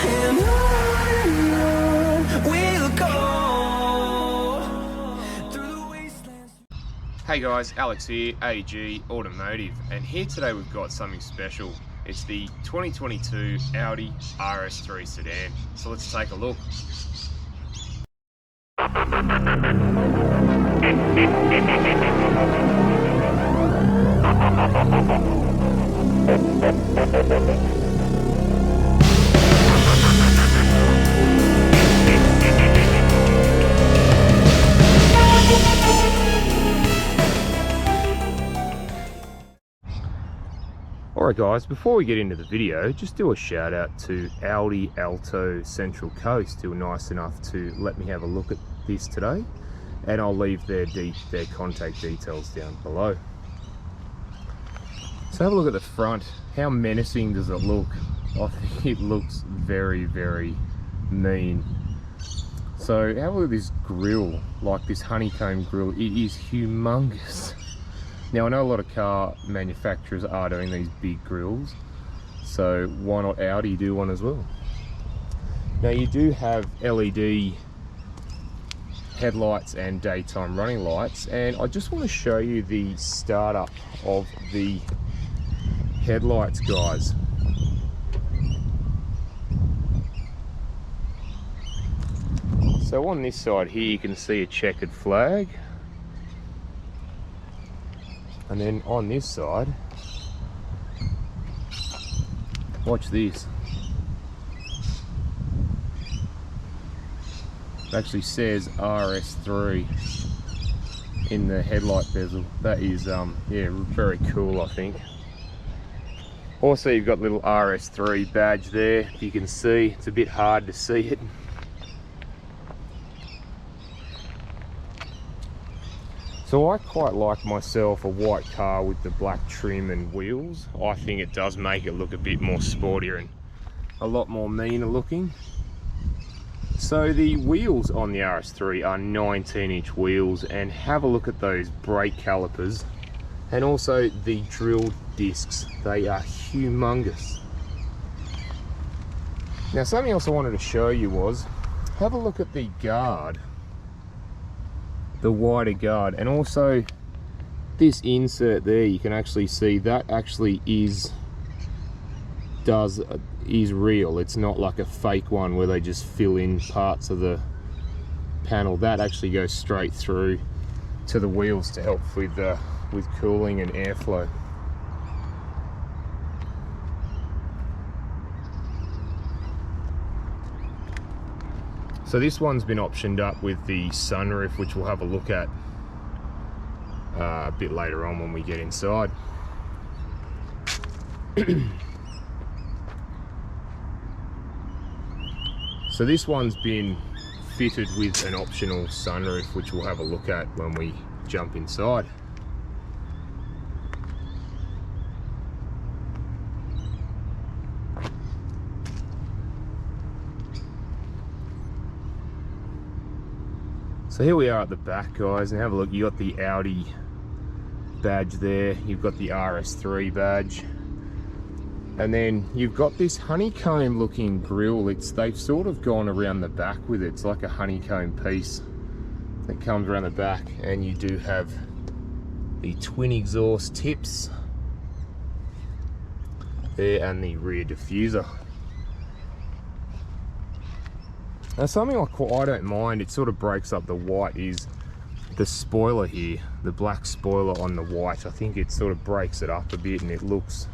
and on we'll go through the wastelands. Hey guys, Alex here, AG Automotive, and here today we've got something special. It's the 2022 Audi Rs3 sedan. So let's take a look. Alright guys, before we get into the video, just do a shout out to Audi Alto Central Coast, who were nice enough to let me have a look at this today, and I'll leave their contact details down below. So have a look at the front. How menacing does it look? I think it looks very, very mean. So have a look at this grille, like this honeycomb grille. It is humongous. Now I know a lot of car manufacturers are doing these big grills, so why not Audi do one as well? Now you do have LED headlights and daytime running lights, and I just want to show you the startup of the headlights, guys. So on this side here you can see a checkered flag. And then on this side, watch this. It actually says RS3 in the headlight bezel. That is, yeah, very cool, I think. Also, you've got little RS3 badge there. You can see, it's a bit hard to see it. So I quite like myself a white car with the black trim and wheels. I think it does make it look a bit more sportier and a lot more meaner looking. So the wheels on the RS3 are 19-inch wheels, and have a look at those brake calipers and also the drilled discs. They are humongous. Now something else I wanted to show you was, have a look at the guard. The wider guard, and also this insert there, you can actually see that actually is real. It's not like a fake one where they just fill in parts of the panel. That actually goes straight through to the wheels to help with cooling and airflow. So this one's been optioned up with the sunroof, which we'll have a look at a bit later on when we get inside. So this one's been fitted with an optional sunroof, which we'll have a look at when we jump inside. So here we are at the back, guys, and have a look. You got the Audi badge there, you've got the RS3 badge, and then you've got this honeycomb looking grille. They've sort of gone around the back with it. It's like a honeycomb piece that comes around the back, and you do have the twin exhaust tips there and the rear diffuser. Now something I don't mind, it sort of breaks up the white, is the spoiler here, the black spoiler on the white. I think it sort of breaks it up a bit and it looks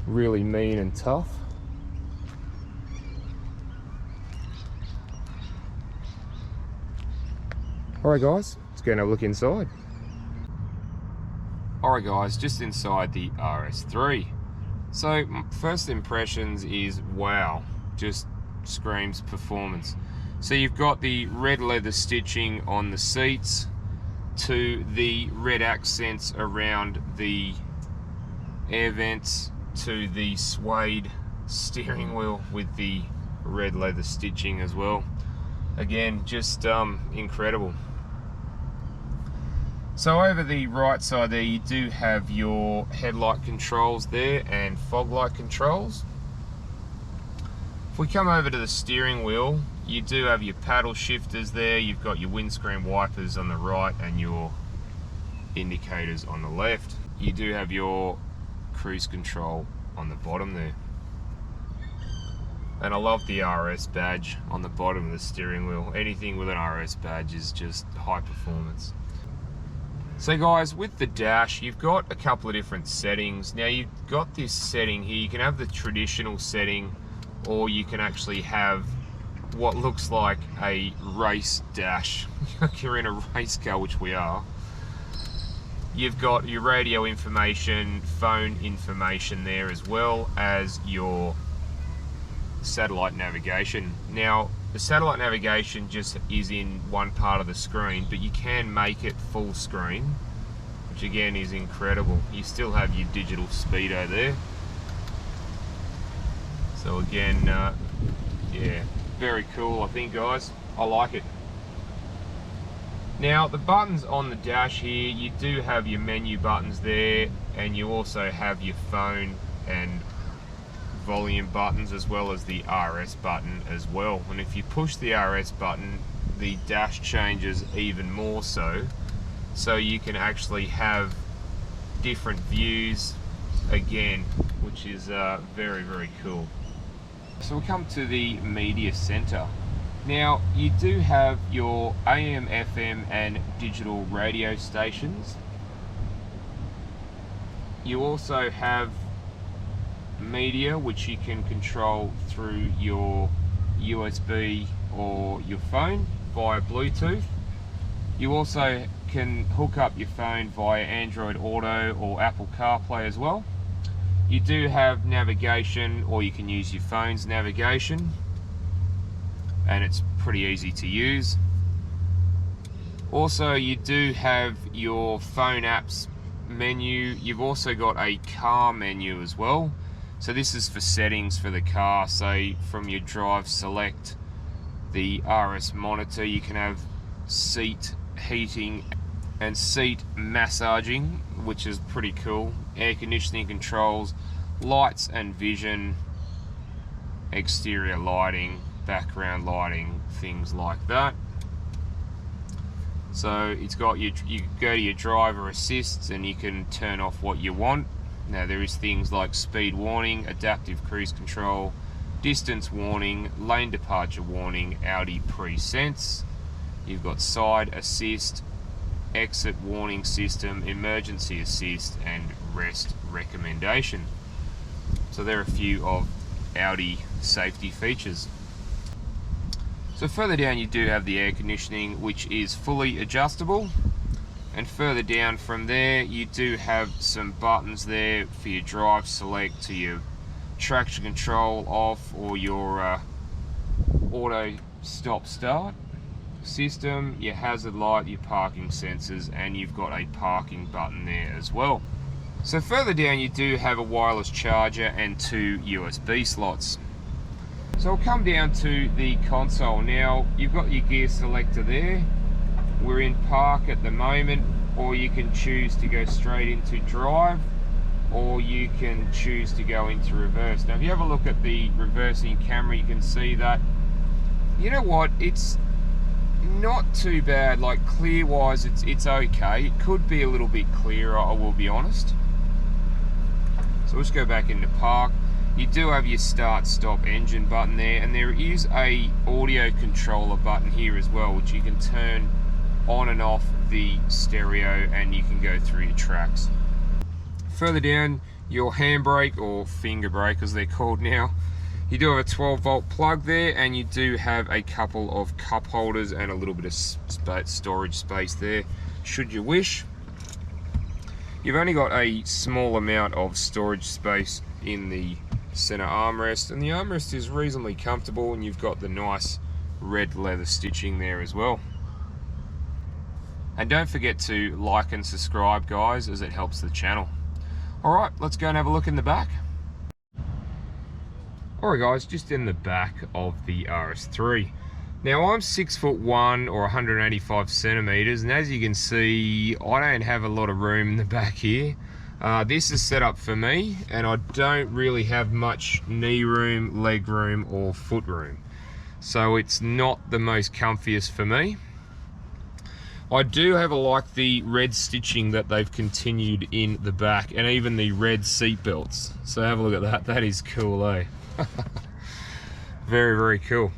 really mean and tough. Alright guys, let's go and have a look inside. Alright guys, just inside the RS3. So first impressions is wow, just screams performance. So you've got the red leather stitching on the seats, to the red accents around the air vents, to the suede steering wheel with the red leather stitching as well. Again, just incredible. So over the right side there, you do have your headlight controls there and fog light controls. If we come over to the steering wheel, you do have your paddle shifters there, you've got your windscreen wipers on the right and your indicators on the left. You do have your cruise control on the bottom there. And I love the RS badge on the bottom of the steering wheel. Anything with an RS badge is just high performance. So guys, with the dash, you've got a couple of different settings. Now you've got this setting here, you can have the traditional setting, or you can actually have what looks like a race dash. Like you're in a race car, which we are. You've got your radio information, phone information there, as well as your satellite navigation. Now the satellite navigation just is in one part of the screen, but you can make it full screen, which again is incredible. You still have your digital speedo there. So again, yeah, very cool I think, guys. I like it. Now the buttons on the dash here, you do have your menu buttons there, and you also have your phone and volume buttons, as well as the RS button as well. And if you push the RS button, the dash changes even more so you can actually have different views again, which is very, very cool. So we come to the media center. Now you do have your AM, FM and digital radio stations. You also have media, which you can control through your USB or your phone via Bluetooth. You also can hook up your phone via Android Auto or Apple CarPlay as well. You do have navigation, or you can use your phone's navigation, and it's pretty easy to use. Also, you do have your phone apps menu. You've also got a car menu as well. So this is for settings for the car. So from your drive select, the RS monitor, you can have seat heating and seat massaging, which is pretty cool. Air conditioning controls, lights and vision, exterior lighting, background lighting, things like that. So it's got you go to your driver assists and you can turn off what you want. Now there is things like speed warning, adaptive cruise control, distance warning, lane departure warning, Audi presents. You've got side assist, exit warning system, emergency assist and rest recommendation. So there are a few of Audi safety features. So further down you do have the air conditioning, which is fully adjustable. And further down from there you do have some buttons there for your drive select, to your traction control off, or your auto stop start system, your hazard light, your parking sensors, and you've got a parking button there as well. So further down you do have a wireless charger and 2 USB slots. So we'll come down to the console. Now you've got your gear selector there. We're in park at the moment, or you can choose to go straight into drive, or you can choose to go into reverse. Now if you have a look at the reversing camera, you can see that, you know what, it's not too bad. Like clear wise, it's okay. It could be a little bit clearer, I will be honest. So let's go back into park. You do have your start stop engine button there, and there is a audio controller button here as well, which you can turn on and off the stereo, and you can go through your tracks. Further down, your handbrake, or finger brake as they're called now, you do have a 12-volt plug there, and you do have a couple of cup holders and a little bit of storage space there should you wish. You've only got a small amount of storage space in the center armrest, and the armrest is reasonably comfortable, and you've got the nice red leather stitching there as well. And don't forget to like and subscribe, guys, as it helps the channel. Alright, let's go and have a look in the back. Alright guys, just in the back of the RS3. Now I'm 6'1" or 185 centimeters, and as you can see, I don't have a lot of room in the back here. This is set up for me, and I don't really have much knee room, leg room, or foot room. So it's not the most comfiest for me. I do like the red stitching that they've continued in the back, and even the red seat belts. So have a look at that. That is cool, eh? Very, very cool.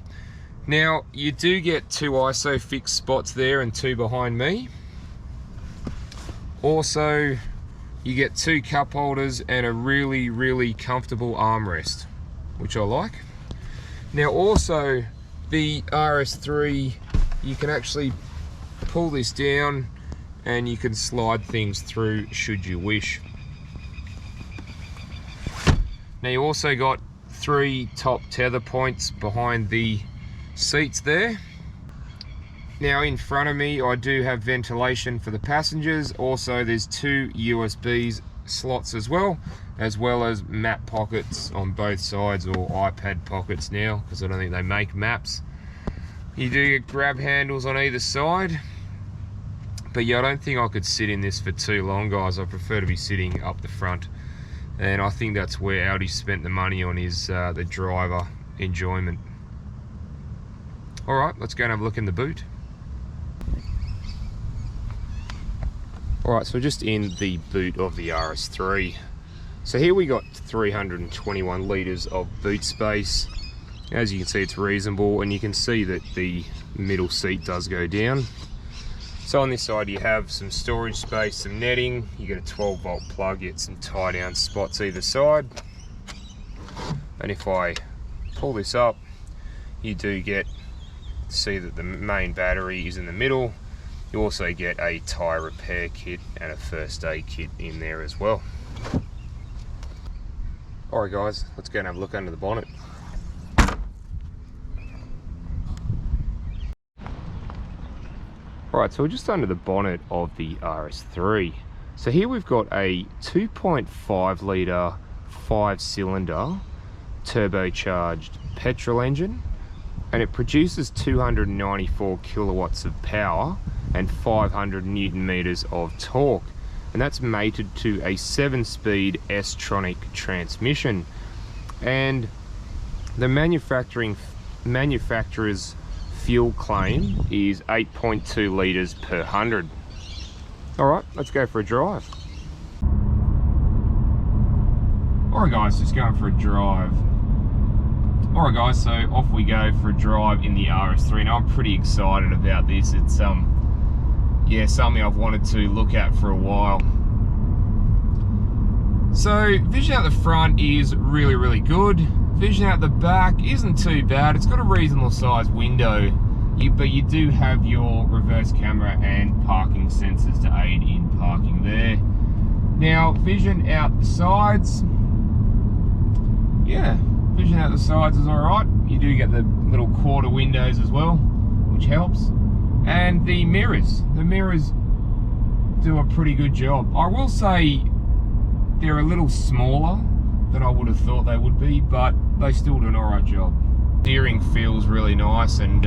Now, you do get 2 ISOFIX spots there and 2 behind me. Also, you get 2 cup holders and a really, really comfortable armrest, which I like. Now, also, the RS3, you can actually pull this down and you can slide things through should you wish. Now, you also got 3 top tether points behind the seats there. Now, in front of me, I do have ventilation for the passengers. Also, there's 2 USB slots as well as map pockets on both sides, or iPad pockets now, because I don't think they make maps. You do get grab handles on either side. But yeah, I don't think I could sit in this for too long, guys. I prefer to be sitting up the front. And I think that's where Audi spent the money on, is the driver enjoyment. All right, let's go and have a look in the boot. All right, so we're just in the boot of the RS3. So here we got 321 litres of boot space. As you can see, it's reasonable, and you can see that the middle seat does go down. So on this side you have some storage space, some netting, you get a 12-volt plug, you get some tie down spots either side. And if I pull this up, you do get to see that the main battery is in the middle. You also get a tyre repair kit and a first aid kit in there as well. Alright guys, let's go and have a look under the bonnet. Alright, so we're just under the bonnet of the RS3. So here we've got a 2.5 litre 5-cylinder turbocharged petrol engine, and it produces 294 kilowatts of power and 500 newton meters of torque, and that's mated to a 7-speed S-tronic transmission. And the manufacturer's fuel claim is 8.2 litres per 100. Alright, let's go for a drive. Alright guys, just going for a drive. Alright guys, so off we go for a drive in the RS3. Now I'm pretty excited about this. It's yeah, something I've wanted to look at for a while. So vision out the front is really, really good. Vision out the back isn't too bad. It's got a reasonable sized window, but you do have your reverse camera and parking sensors to aid in parking there. Now, vision out the sides, yeah, vision out the sides is alright. You do get the little quarter windows as well, which helps. And the mirrors do a pretty good job. I will say they're a little smaller than I would have thought they would be, but they still do an alright job. Steering feels really nice and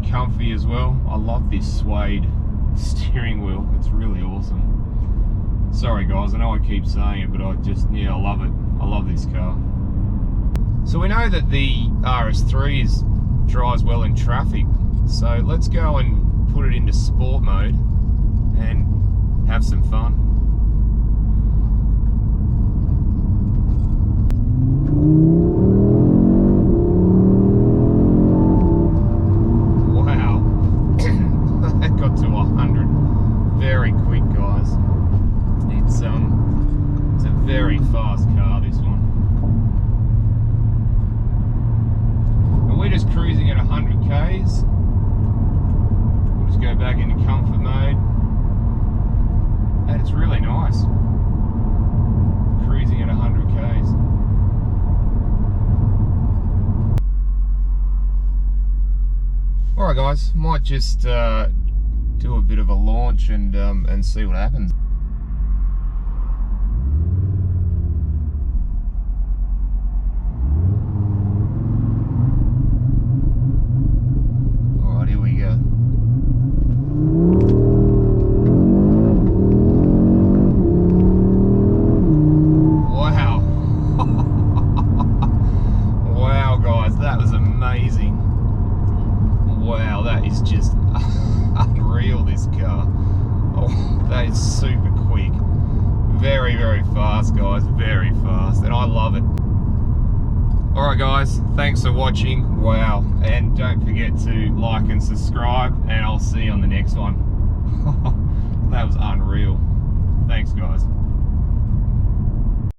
comfy as well. I love this suede steering wheel. It's really awesome. Sorry guys, I know I keep saying it, but I love it. I love this car. So we know that the RS3 drives well in traffic, so let's go and put it into sport mode and have some fun. Wow, that got to 100 very quick, guys. It's a very fast car, this one. And we're just cruising at 100 k's. We'll just go back into comfort mode, and it's really nice. Cruising at 100 k's. Alright guys, might just do a bit of a launch and see what happens. Alright, here we go. car. Oh, that is super quick. Very, very fast, guys, very fast, and I love it. Alright guys, thanks for watching. Wow, and don't forget to like and subscribe, and I'll see you on the next one. That was unreal. Thanks guys.